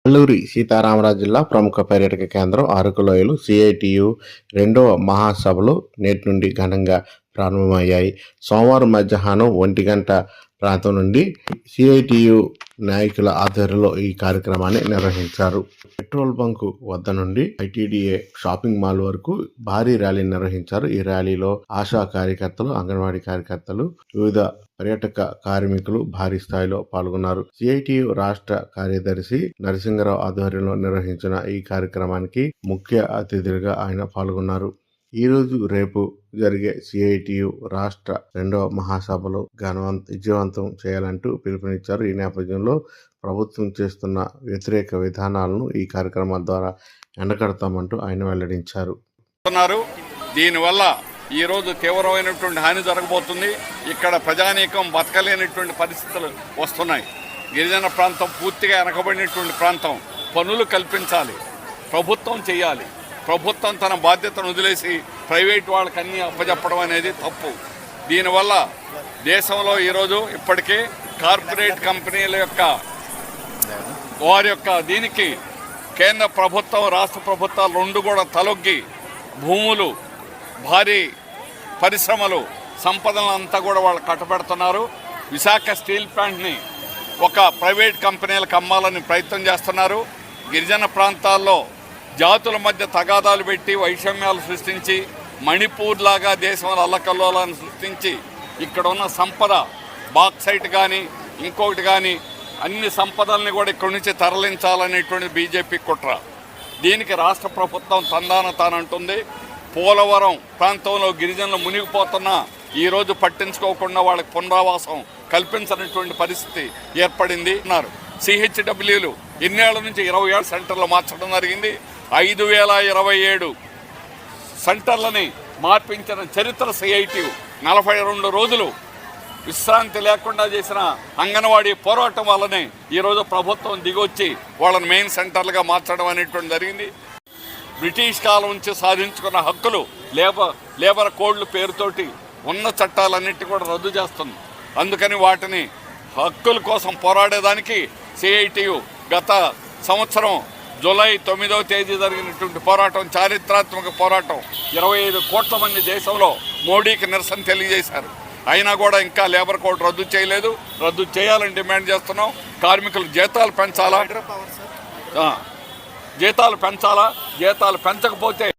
అల్లూరి సీతారామరాజు జిల్లా ప్రముఖ పర్యాటక కేంద్రం అరకులోయలు సిఐటియు రెండవ మహాసభలు నేటి నుండి ఘనంగా ప్రారంభమయ్యాయి. సోమవారం మధ్యాహ్నం 1 గంట ప్రాంతం నుండి సిఐటియు నాయకుల ఆధ్వర్యంలో ఈ కార్యక్రమాన్ని నిర్వహించారు. పెట్రోల్ బంకు వద్ద నుండి ఐటీడీఏ షాపింగ్ మాల్ వరకు భారీ ర్యాలీ నిర్వహించారు. ఈ ర్యాలీలో ఆశా కార్యకర్తలు, అంగన్వాడీ కార్యకర్తలు, వివిధ పర్యాటక కార్మికులు భారీ స్థాయిలో పాల్గొన్నారు. సిఐటియు రాష్ట్ర కార్యదర్శి నరసింగరావు ఆధ్వర్యంలో నిర్వహించిన ఈ కార్యక్రమానికి ముఖ్య అతిథులుగా ఆయన పాల్గొన్నారు. ఈ రోజు రేపు జరిగే సిఐటియు రాష్ట్ర రెండవ మహాసభలో విజయవంతం చేయాలంటూ పిలుపునిచ్చారు. ఈ నేపథ్యంలో ప్రభుత్వం చేస్తున్న వ్యతిరేక విధానాలను ఈ కార్యక్రమాల ద్వారా ఎండకడతామంటూ ఆయన వెల్లడించారు. దీనివల్ల ఈరోజు తీవ్రమైనటువంటి హాని జరగబోతుంది. ఇక్కడ ప్రజానీకం బతకలేనటువంటి పరిస్థితులు వస్తున్నాయి. గిరిజన ప్రాంతం పూర్తిగా వెనకబడినటువంటి ప్రాంతం. పనులు కల్పించాలి, ప్రభుత్వం చేయాలి. ప్రభుత్వం తన బాధ్యతను వదిలేసి ప్రైవేట్ వాళ్ళకి అన్నీ అప్పచెప్పడం అనేది తప్పు. దీనివల్ల దేశంలో ఈరోజు ఇప్పటికే కార్పొరేట్ కంపెనీల వారి యొక్క దీనికి కేంద్ర ప్రభుత్వం, రాష్ట్ర ప్రభుత్వాలు రెండు కూడా తలొగ్గి భూములు, భారీ పరిశ్రమలు, సంపదలంతా కూడా వాళ్ళు కట్టబెడుతున్నారు. విశాఖ స్టీల్ ప్లాంట్ని ఒక ప్రైవేట్ కంపెనీలకు అమ్మాలని ప్రయత్నం చేస్తున్నారు. గిరిజన ప్రాంతాల్లో జాతుల మధ్య తగాదాలు పెట్టి వైషమ్యాలు సృష్టించి మణిపూర్ లాగా దేశంలో అల్లకల్లోలాన్ని సృష్టించి ఇక్కడ ఉన్న సంపద బాక్సైట్ కానీ ఇంకొకటి కానీ అన్ని సంపదల్ని కూడా ఇక్కడి నుంచి తరలించాలనేటువంటి బీజేపీ కుట్ర. దీనికి రాష్ట్ర ప్రభుత్వం తానంటుంది. పోలవరం ప్రాంతంలో గిరిజనులు మునిగిపోతున్నా ఈరోజు పట్టించుకోకుండా వాళ్ళకి పునరావాసం కల్పించినటువంటి పరిస్థితి ఏర్పడింది. సిహెచ్డబ్ల్యూలు ఇన్నేళ్ల నుంచి 27 సెంటర్లు మార్చడం జరిగింది. 5027 సెంటర్లని మార్పించిన చరిత్ర సిఐటియు. 42 రోజులు విశ్రాంతి లేకుండా చేసిన అంగన్వాడీ పోరాటం వల్లనే ఈరోజు ప్రభుత్వం దిగొచ్చి వాళ్ళని మెయిన్ సెంటర్లుగా మార్చడం అనేటువంటి జరిగింది. బ్రిటిష్ కాలం నుంచి సాధించుకున్న హక్కులు, లేబర్ కోడ్ల పేరుతోటి ఉన్న చట్టాలన్నిటి కూడా రద్దు చేస్తుంది. అందుకని వాటిని హక్కుల కోసం పోరాడేదానికి సిఐటియు గత సంవత్సరం జూలై 9వ తేదీ జరిగినటువంటి పోరాటం, చారిత్రాత్మక పోరాటం. 25 కోట్ల మంది దేశంలో మోడీకి నిరసన తెలియజేశారు. అయినా కూడా ఇంకా లేబర్ కోడ్ రద్దు చేయలేదు. రద్దు చేయాలని డిమాండ్ చేస్తున్నాం. కార్మికులు జీతాలు పెంచాలా, జీతాలు పెంచకపోతే